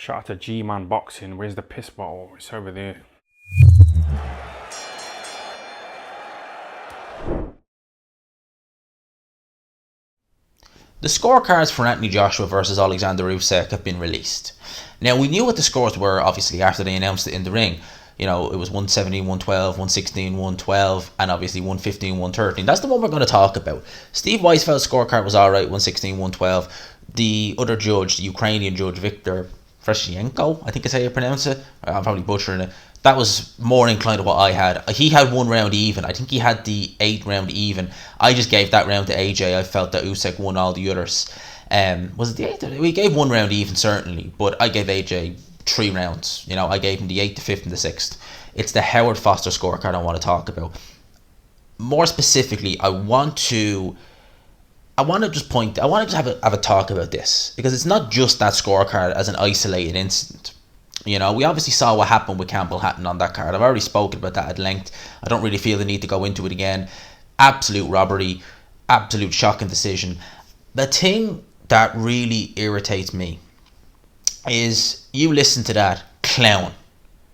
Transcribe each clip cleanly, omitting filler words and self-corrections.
Shout out to G-Man Boxing. Where's the piss bottle? It's over there. The scorecards for Anthony Joshua versus Oleksandr Usyk have been released. Now, we knew what the scores were, obviously, after they announced it in the ring. You know, it was 117, 112, 116, 112, and obviously 115, 113. That's the one we're going to talk about. Steve Weisfeld's scorecard was alright, 116, 112. The other judge, the Ukrainian judge, Viktor Freshenko, I think is how you pronounce it. I'm probably butchering it. That was more inclined to what I had. He had one round even. I think he had the 8 round even. I just gave that round to AJ. I felt that Usyk won all the others. Was it the 8th? We gave one round even, certainly, but I gave AJ 3 rounds. You know, I gave him the 8th, the 5th, and the 6th. It's the Howard Foster scorecard I want to talk about. More specifically, I want to just have a talk about this, because it's not just that scorecard as an isolated incident. You know, we obviously saw what happened with Campbell Hatton on that card. I've already spoken about that at length. I don't really feel the need to go into it again. Absolute robbery, absolute shocking decision. The thing that really irritates me is you listen to that clown,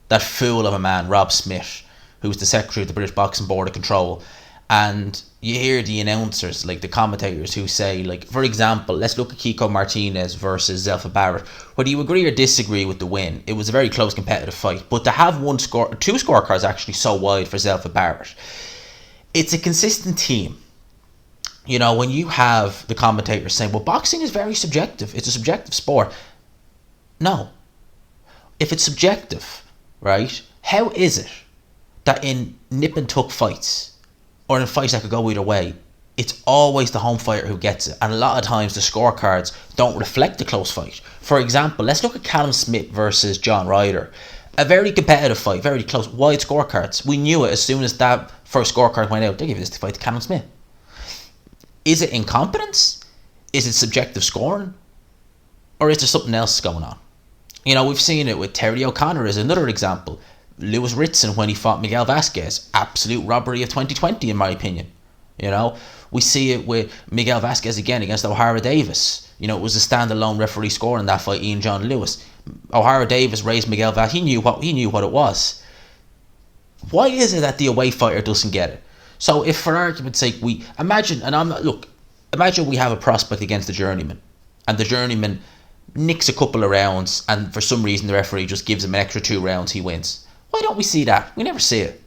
that fool of a man, Rob Smith, who's the secretary of the British Boxing Board of Control, and you hear the announcers, like the commentators, who say, like, for example, let's look at Kiko Martinez versus Zelfa Barrett. Whether you agree or disagree with the win, it was a very close competitive fight, but to have two scorecards actually so wide for Zelfa Barrett, it's a consistent theme. You know, when you have the commentators saying, well, boxing is very subjective, it's a subjective sport. No. If it's subjective, right, how is it that in nip and tuck fights, or in fights that could go either way, it's always the home fighter who gets it? And a lot of times the scorecards don't reflect the close fight. For example, let's look at Callum Smith versus John Ryder. A very competitive fight, very close, wide scorecards. We knew it as soon as that first scorecard went out. They gave this fight to Callum Smith. Is it incompetence? Is it subjective scoring? Or is there something else going on? You know, we've seen it with Terry O'Connor as another example. Lewis Ritson when he fought Miguel Vasquez. Absolute robbery of 2020, in my opinion. You know, we see it with Miguel Vasquez again against O'Hara Davis. You know, it was a standalone referee score in that fight, Ian John Lewis. O'Hara Davis raised Miguel Vasquez. He knew what it was. Why is it that the away fighter doesn't get it? So if, for argument's sake, we imagine, imagine we have a prospect against the journeyman, and the journeyman nicks a couple of rounds, and for some reason the referee just gives him an extra 2 rounds, he wins. Why don't we see that? We never see it.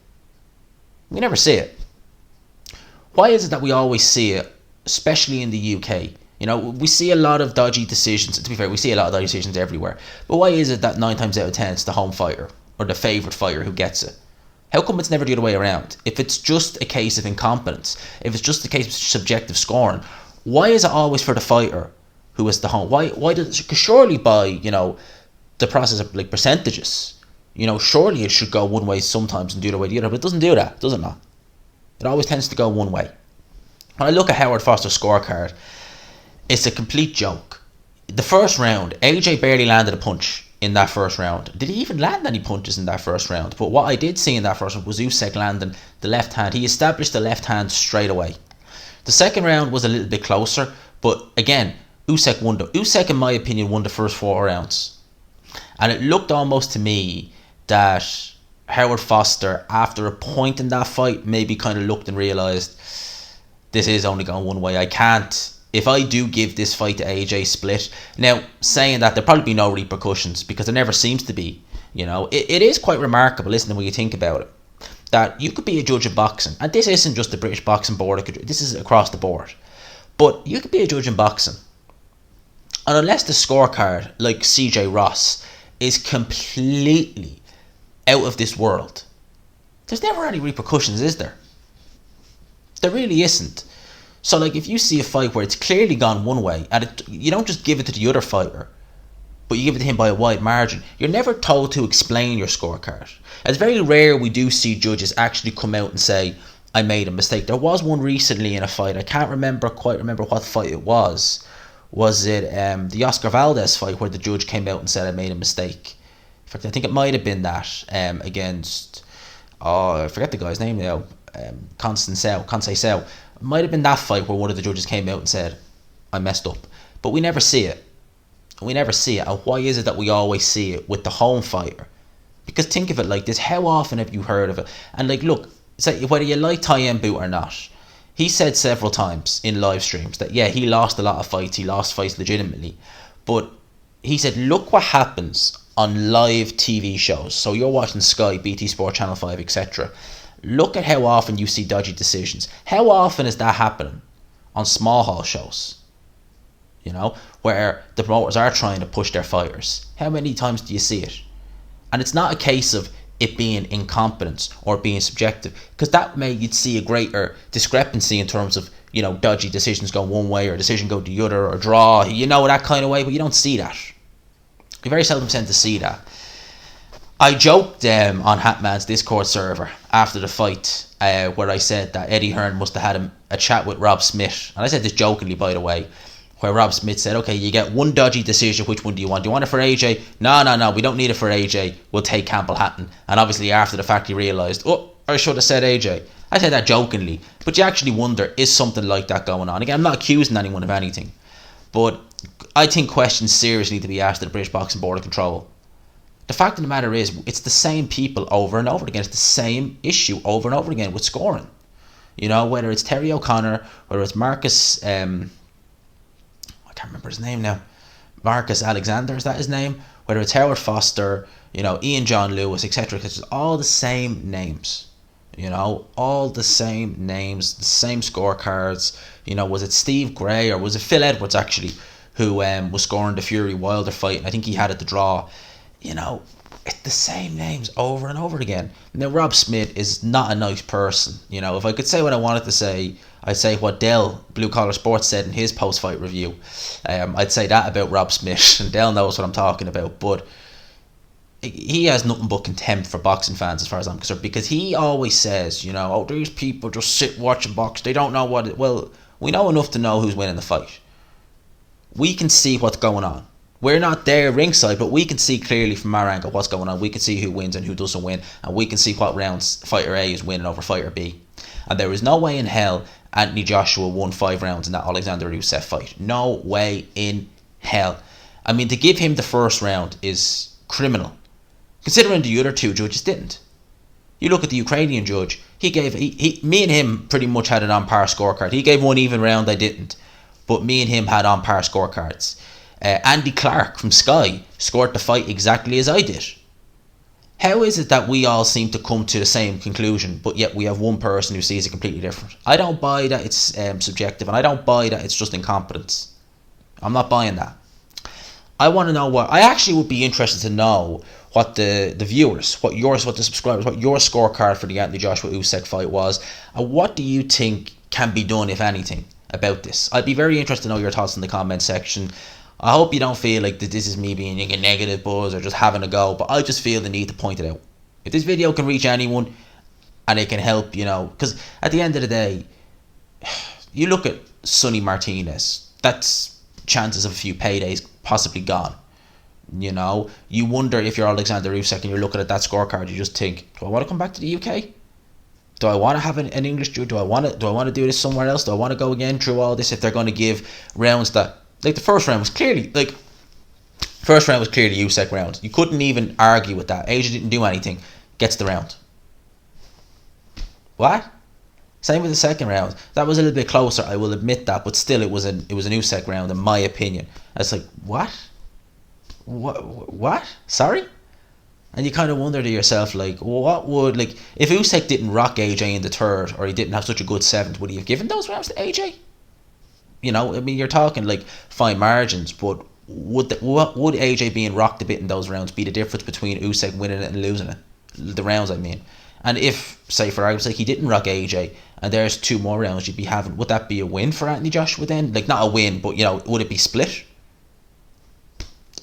We never see it. Why is it that we always see it, especially in the UK? You know, we see a lot of dodgy decisions. To be fair, we see a lot of dodgy decisions everywhere. But why is it that 9 times out of 10 it's the home fighter or the favourite fighter who gets it? How come it's never the other way around? If it's just a case of incompetence, if it's just a case of subjective scoring, why is it always for the fighter who is the home? Why does? Because surely by, you know, the process of like percentages, you know, surely it should go one way sometimes and the other way the other, but it doesn't do that, does it not? It always tends to go one way. When I look at Howard Foster's scorecard, it's a complete joke. The first round, AJ barely landed a punch in that first round. Did he even land any punches in that first round? But what I did see in that first round was Usyk landing the left hand. He established the left hand straight away. The second round was a little bit closer, but again, Usyk, in my opinion, won the first 4 rounds. And it looked almost to me that Howard Foster, after a point in that fight, maybe kind of looked and realised, this is only going one way. I can't, if I do give this fight to AJ split. Now, saying that, there'll probably be no repercussions, because there never seems to be. You know, it is quite remarkable, isn't it, when you think about it, that you could be a judge of boxing, and this isn't just the British Boxing Board, this is across the board, but you could be a judge in boxing, and unless the scorecard, like CJ Ross, is completely out of this world, there's never any repercussions, is there? There really isn't. So, like, if you see a fight where it's clearly gone one way, and you don't just give it to the other fighter, but you give it to him by a wide margin, you're never told to explain your scorecard. It's very rare we do see judges actually come out and say, I made a mistake. There was one recently in a fight. I can't quite remember what fight it was. Was it the Oscar Valdez fight where the judge came out and said, I made a mistake? In fact, I think it might have been that against, I forget the guy's name now, Conceição. It might have been that fight where one of the judges came out and said, I messed up. But we never see it. We never see it. And why is it that we always see it with the home fighter? Because think of it like this, how often have you heard of it? And like, look, say whether you like Ty Boot or not, he said several times in live streams that, yeah, he lost a lot of fights, he lost fights legitimately. But he said, look what happens on live TV shows. So you're watching Sky, BT Sport, Channel 5, etc. Look at how often you see dodgy decisions. How often is that happening on small hall shows? You know, where the promoters are trying to push their fighters. How many times do you see it? And it's not a case of it being incompetence or being subjective, because that may you'd see a greater discrepancy in terms of, you know, dodgy decisions go one way or decision go the other or draw, you know, that kind of way, but you don't see that. You very seldom tend to see that. I joked on Hatman's Discord server after the fight where I said that Eddie Hearn must have had a chat with Rob Smith, and I said this jokingly, by the way, where Rob Smith said, okay, you get one dodgy decision, which one do you want? Do you want it for AJ? No, we don't need it for AJ. We'll take Campbell Hatton. And obviously after the fact he realised, oh, I should have said AJ. I said that jokingly, but you actually wonder, is something like that going on? Again, I'm not accusing anyone of anything, but I think questions seriously need to be asked of the British Boxing Board of Control. The fact of the matter is, it's the same people over and over again. It's the same issue over and over again with scoring. You know, whether it's Terry O'Connor, whether it's Marcus... I can't remember his name now. Marcus Alexander, is that his name? Whether it's Howard Foster, you know, Ian John Lewis, etc. It's all the same names. You know, all the same names, the same scorecards. You know, was it Steve Gray or was it Phil Edwards actually who was scoring the Fury Wilder fight? And I think he had it to draw. You know, it's the same names over and over again. Now, Rob Smith is not a nice person. You know, if I could say what I wanted to say, I'd say what Dell, Blue Collar Sports, said in his post-fight review. I'd say that about Rob Smith, and Dell knows what I'm talking about. But he has nothing but contempt for boxing fans as far as I'm concerned, because he always says, you know, oh, these people just sit watching box. They don't know what it... Well, we know enough to know who's winning the fight. We can see what's going on. We're not there ringside, but we can see clearly from our angle what's going on. We can see who wins and who doesn't win, and we can see what rounds fighter A is winning over fighter B. And there is no way in hell Anthony Joshua won 5 rounds in that Oleksandr Usyk fight. No way in hell. I mean, to give him the first round is criminal, considering the other 2 judges didn't. You look at the Ukrainian judge, me and him pretty much had an on-par scorecard. He gave 1 even round, I didn't. But me and him had on-par scorecards. Andy Clark from Sky scored the fight exactly as I did. How is it that we all seem to come to the same conclusion, but yet we have one person who sees it completely different? I don't buy that it's subjective, and I don't buy that it's just incompetence. I'm not buying that. I want to know I actually would be interested to know what the viewers, what the subscribers, what your scorecard for the Anthony Joshua Usyk fight was, and what do you think can be done, if anything, about this? I'd be very interested to know your thoughts in the comment section. I hope you don't feel like that this is me being a negative buzz or just having a go, but I just feel the need to point it out. If this video can reach anyone and it can help, you know, because at the end of the day, you look at Sonny Martinez, that's chances of a few paydays possibly gone. You know, you wonder if you're Oleksandr Usyk and you're looking at that scorecard, you just think, do I want to come back to the UK? Do I want to have an English judge? Do I want to do this somewhere else? Do I want to go again through all this if they're going to give rounds that... Like the first round was clearly Usyk round. You couldn't even argue with that. AJ didn't do anything. Gets the round. What? Same with the second round. That was a little bit closer, I will admit that, but still it was an Usyk round in my opinion. It's like, what? What? Sorry? And you kind of wonder to yourself, like, what would, like, if Usyk didn't rock AJ in the third, or he didn't have such a good seventh, would he have given those rounds to AJ? You know, I mean, you're talking like fine margins, but would AJ being rocked a bit in those rounds be the difference between Usyk winning it and losing it? The rounds, I mean. And if, say, for argument's sake, he didn't rock AJ, and there's 2 more rounds you'd be having, would that be a win for Anthony Joshua then? Like, not a win, but, you know, would it be split?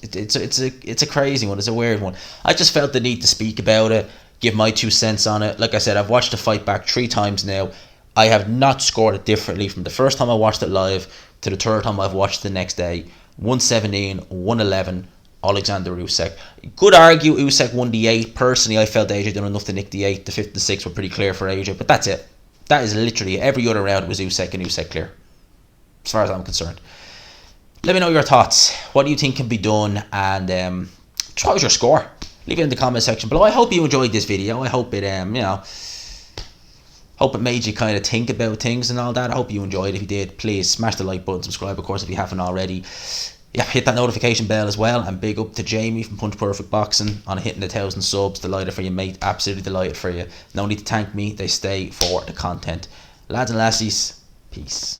It's a crazy one. It's a weird one. I just felt the need to speak about it, give my 2 cents on it. Like I said, I've watched the fight back 3 times now. I have not scored it differently from the first time I watched it live to the third time I've watched it the next day. 117, 111, Oleksandr Usyk. Could argue Usyk won the 8. Personally, I felt AJ done enough to nick the 8. The 5th and 6th were pretty clear for AJ, but that's it. That is literally every other round was Usyk and Usyk clear, as far as I'm concerned. Let me know your thoughts. What do you think can be done? And what was your score? Leave it in the comment section below. I hope you enjoyed this video. I hope it hope it made you kind of think about things and all that. I hope you enjoyed it. If you did, please smash the like button, subscribe, of course, if you haven't already. Yeah, hit that notification bell as well. And big up to Jamie from Punch Perfect Boxing on hitting the 1,000 subs. Delighted for you, mate. Absolutely delighted for you. No need to thank me. They stay for the content. Lads and lassies, peace.